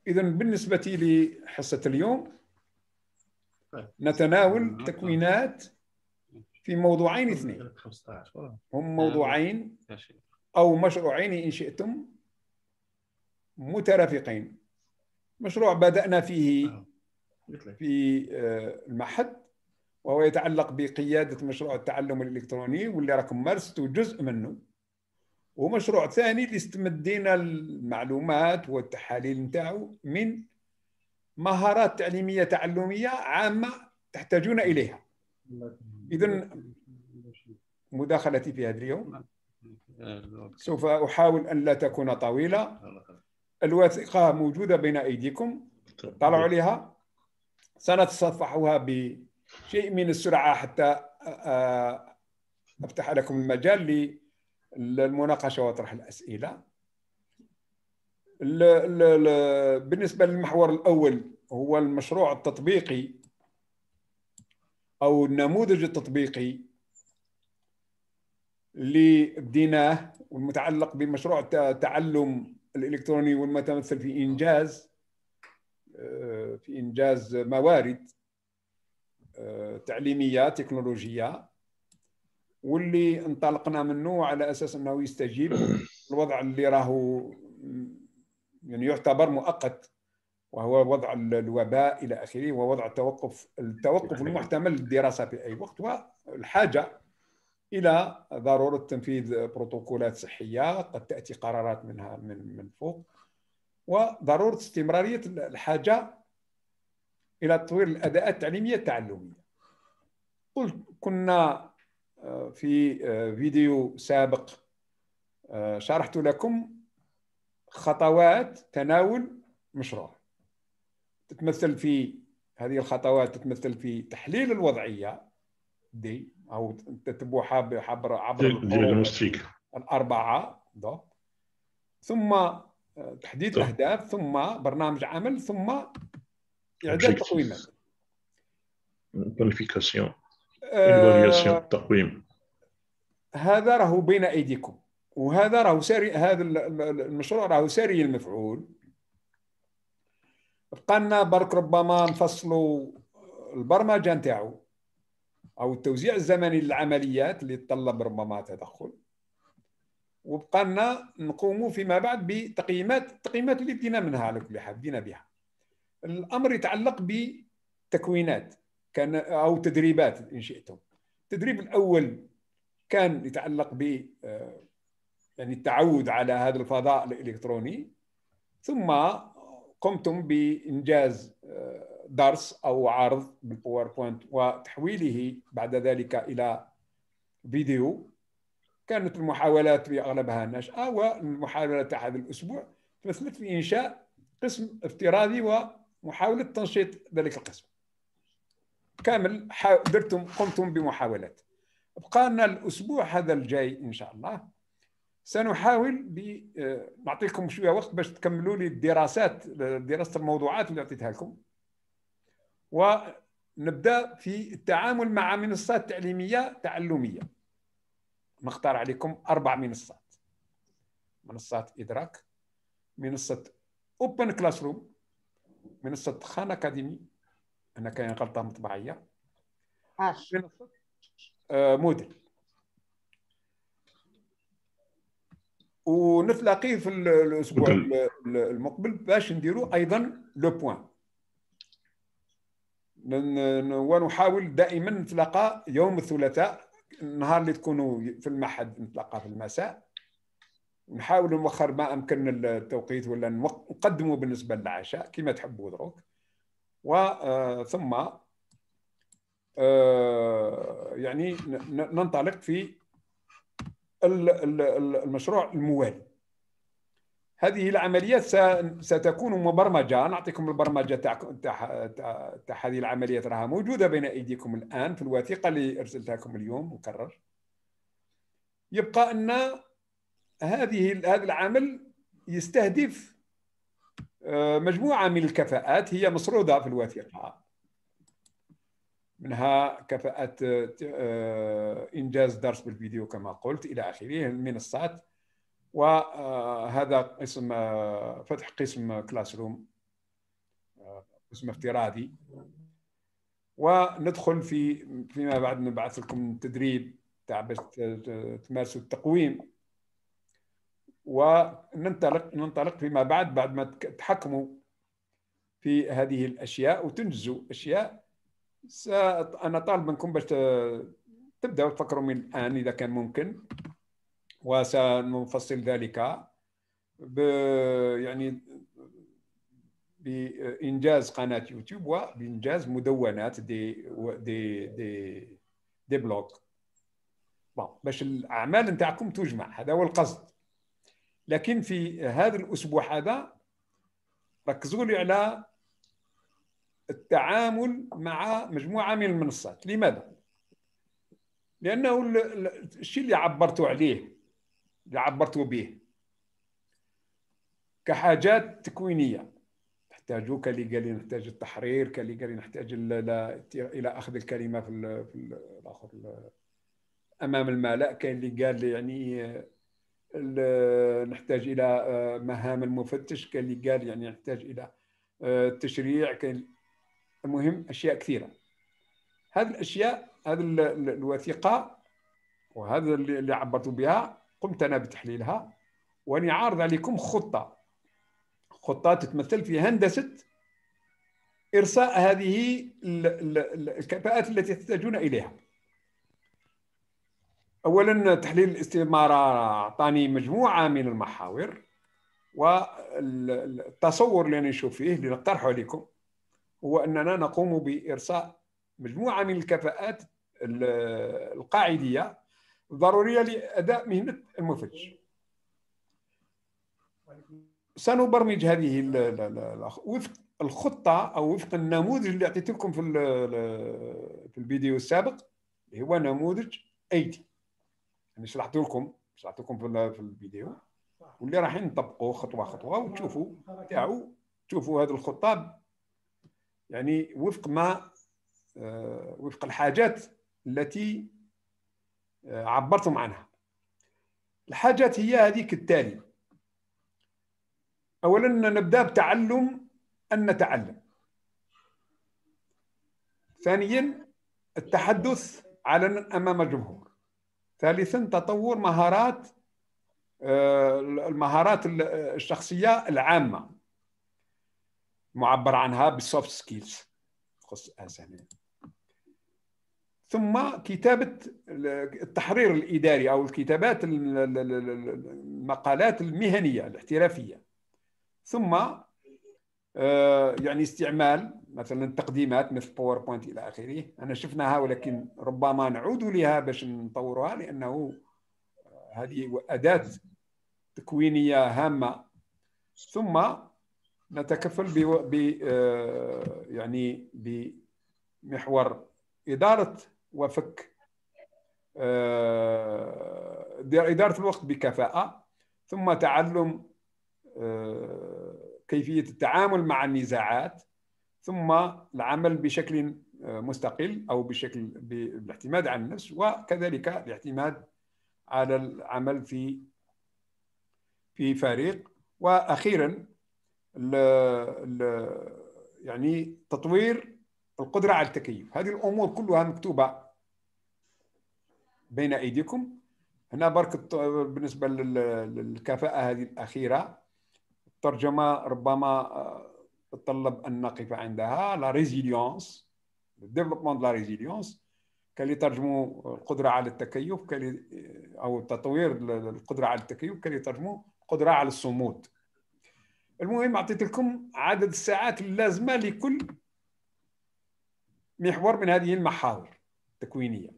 إذا بالنسبة لحصة اليوم نتناول تكوينات في موضوعين اثنين، هم موضوعين أو مشروعين إن شئتم مترافقين. مشروع بدأنا فيه في المعهد وهو يتعلق بقيادة مشروع التعلم الإلكتروني واللي راكم مارستوا جزء منه، ومشروع ثاني اللي استمدينا المعلومات والتحاليل نتاعو من مهارات تعليمية تعلمية عامة تحتاجون إليها. إذن مداخلتي في هذا اليوم سوف أحاول أن لا تكون طويلة. الوثيقة موجودة بين أيديكم، طلعوا عليها. سنتصفحها بشيء من السرعة حتى أفتح لكم المجال للمناقشة وطرح الأسئلة. بالنسبة للمحور الأول هو المشروع التطبيقي أو النموذج التطبيقي اللي بديناه والمتعلق بمشروع التعلم الإلكتروني والمتمثل في إنجاز موارد تعليمية تكنولوجية، واللي انطلقنا منه على أساس أنه يستجيب الوضع اللي راهو يعني يعتبر مؤقت، وهو وضع الوباء إلى آخره، ووضع التوقف المحتمل للدراسة في أي وقت، والحاجة إلى ضرورة تنفيذ بروتوكولات صحية قد تأتي قرارات منها من فوق، وضرورة استمرارية الحاجة إلى تطوير الأداءات التعليمية التعلمية. كنا في فيديو سابق شرحت لكم خطوات تناول مشروع تتمثل في هذه الخطوات تتمثل في تحليل الوضعية دي أو تتبعها عبر الدياغنوستيك الأربعة ثم تحديد الأهداف، ثم برنامج عمل، ثم إعداد تقويمات، بلانيفيكاسيون، إيفالياسيون، تقويم. هذا راهو بين أيديكم، وهذا راهو ساري، هذا المشروع راهو ساري المفعول. بقى لنا برك ربما نفصلوا البرمجة نتاعو أو التوزيع الزمني للعمليات اللي تطلب ربما تدخل، وبقى لنا نقوموا فيما بعد التقييمات اللي بدينا منها على كل حال بدينا بها. الأمر يتعلق بتكوينات كان أو تدريبات إن شئتم. التدريب الأول كان يتعلق ب يعني التعود على هذا الفضاء الإلكتروني، ثم قمتم بإنجاز درس أو عرض بالباوربوينت وتحويله بعد ذلك إلى فيديو. كانت المحاولات في أغلبها ناشئة، والمحاولة تاع هذا الأسبوع تمثلت في إنشاء قسم افتراضي ومحاولة تنشيط ذلك القسم كامل. قمتم بمحاولات. بقى لنا الأسبوع هذا الجاي إن شاء الله سنحاول نعطيكم شوية وقت باش تكملوا لي دراسة الموضوعات اللي أعطيتها لكم، ونبدأ في التعامل مع منصات تعليمية تعلمية. نختار عليكم 4 منصات: منصات إدراك، منصة أوبن كلاس روم، منصة خان أكاديمي، أنا كاين غلطة مطبعية، منصة موديل. ونتلاقيه في الأسبوع المقبل باش نديروا أيضا لو بوان، ونحاول دائما نتلاقى يوم الثلاثاء، النهار اللي تكونوا في المعهد نتلاقى في المساء، نحاول نوخر ما أمكن التوقيت ولا نقدمه بالنسبة للعشاء كما تحبوا دروك. ثم يعني ننطلق في المشروع الموالي. هذه العمليات ستكون مبرمجة. نعطيكم البرمجة تاع هذه العمليات، راها موجودة بين أيديكم الآن في الوثيقة اللي أرسلتها لكم اليوم مكرر. يبقى أن هذا العمل يستهدف مجموعة من الكفاءات هي مسرودة في الوثيقة، منها كفاءة إنجاز درس بالفيديو كما قلت إلى آخره، المنصات، وهذا قسم فتح قسم كلاس روم اسم افتراضي، وندخل فيما بعد نبعث لكم تدريب تاع باش تمارسوا التقويم، وننطلق فيما بعد ما تحكموا في هذه الاشياء وتنجزوا اشياء. انا طالب منكم باش تبداوا تفكروا من الان اذا كان ممكن، وسنفصل ذلك يعني بإنجاز قناة يوتيوب وبإنجاز مدونات دي بلوغ باش الأعمال نتاعكم تجمع. هذا هو القصد. لكن في هذا الأسبوع هذا ركزوا لي على التعامل مع مجموعة من المنصات. لماذا؟ لأنه الشيء اللي عبرتوا عليه، اللي عبرتوا به كحاجات تكوينية، نحتاجوا كاللي قال لي نحتاج التحرير، كاللي قال لي نحتاج الى اخذ الكلمه في الاخر امام الملأ، كاين اللي قال لي يعني نحتاج الى مهام المفتش، كاين اللي قال يعني نحتاج الى التشريع، كاين المهم اشياء كثيره. هذه الاشياء، هذه الوثيقه وهذا اللي عبرت بها قمت انا بتحليلها، واني عارض عليكم خطة تتمثل في هندسة إرساء هذه الكفاءات التي تحتاجون إليها. أولا تحليل الاستمارة أعطاني مجموعة من المحاور، والتصور اللي أنا نشوف فيه اللي نقترحه عليكم هو أننا نقوم بإرساء مجموعة من الكفاءات القاعدية الضرورية لأداء مهنة المفتش. سنبرمج هذه وفق الخطة أو وفق النموذج اللي أعطيت لكم في الفيديو السابق، اللي هو نموذج أيدي. يعني شرحت لكم في الفيديو، واللي راح نطبقوه خطوة خطوة وتشوفوا تشوفوا هذه الخطة يعني وفق الحاجات التي عبرتم عنها. الحاجات هي هذيك التالي. أولا نبدأ بتعلم أن نتعلم. ثانيا التحدث علنا أمام الجمهور. ثالثا تطور المهارات الشخصية العامة معبر عنها بالسوفت سكيلز. ثم كتابة التحرير الإداري أو الكتابات المقالات المهنية الاحترافية. ثم يعني استعمال مثلا التقديمات مثل باوربوينت إلى آخره. أنا شفناها ولكن ربما نعود لها باش نطورها، لأنه هذه أداة تكوينية هامة. ثم نتكفل يعني بمحور إدارة وفك إدارة الوقت بكفاءة. ثم تعلم كيفية التعامل مع النزاعات. ثم العمل بشكل مستقل أو بالاعتماد على النفس، وكذلك الاعتماد على العمل في فريق. وأخيرا يعني تطوير القدرة على التكيف. هذه الأمور كلها مكتوبة بين أيديكم هنا. برك بالنسبة للكفاءة هذه الأخيرة، الترجمة ربما تتطلب أن نقف عندها. لا ريزيليونس، الديفلوبمون دو لا ريزيليونس، كان يترجموا القدرة على التكيف، أو تطوير القدرة على التكيف، كان يترجموا القدرة على الصمود. المهم أعطيت لكم عدد الساعات اللازمة لكل محور من هذه المحاور التكوينية،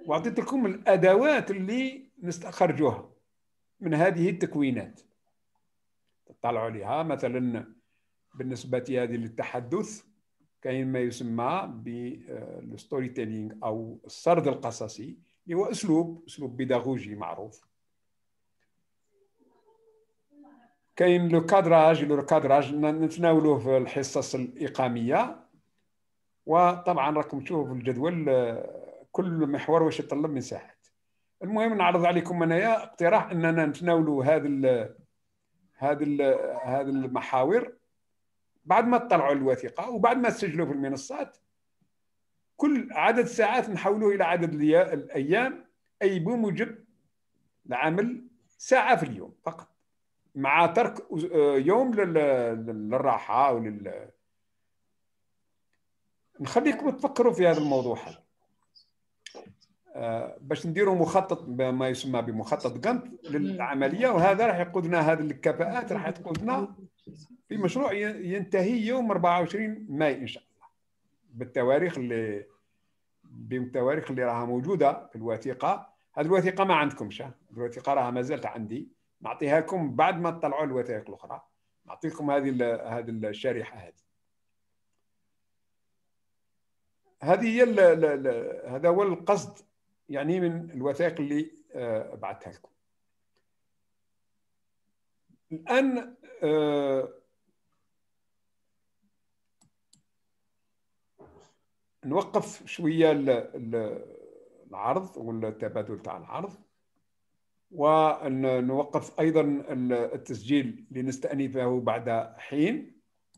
وأعطيت لكم الأدوات اللي نستخرجوها من هذه التكوينات تطلعوا عليها. مثلا بالنسبة هذه للتحدث كاين ما يسمى بالستوري تيلينغ أو السرد القصصي، اللي هو أسلوب بيداغوجي معروف. كاين لو كادراج نتناولوه في الحصص الإقامية. وطبعا راكم تشوفوا في الجدول كل محور واش يتطلب من ساعات. المهم نعرض عليكم انايا اقتراح اننا نتناولوا هذه المحاور بعد ما تطلعوا الوثيقة وبعد ما تسجلوا في المنصات، كل عدد ساعات نحوله إلى عدد الأيام، أي بموجب العمل ساعة في اليوم فقط، مع ترك يوم للراحة أو نخليكم تفكروا في هذا الموضوع هذا. باش نديروا مخطط، ما يسمى بمخطط جانت للعملية، وهذا راح يقودنا، هذه الكفاءات راح تقودنا في مشروع ينتهي يوم 24 ماي إن شاء الله، بالتواريخ اللي راها موجودة في الوثيقة. هذه الوثيقة ما عندكمش، الوثيقة راها ما زالت عندي، نعطيها لكم بعد ما تطلعوا الوثائق الأخرى، نعطيكم هذه الشريحة هذه هي هذا هو القصد يعني من الوثائق اللي بعثتها لكم. الآن نوقف شوية العرض والتبادل تاع العرض، ونوقف أيضا التسجيل لنستأنفه بعد حين.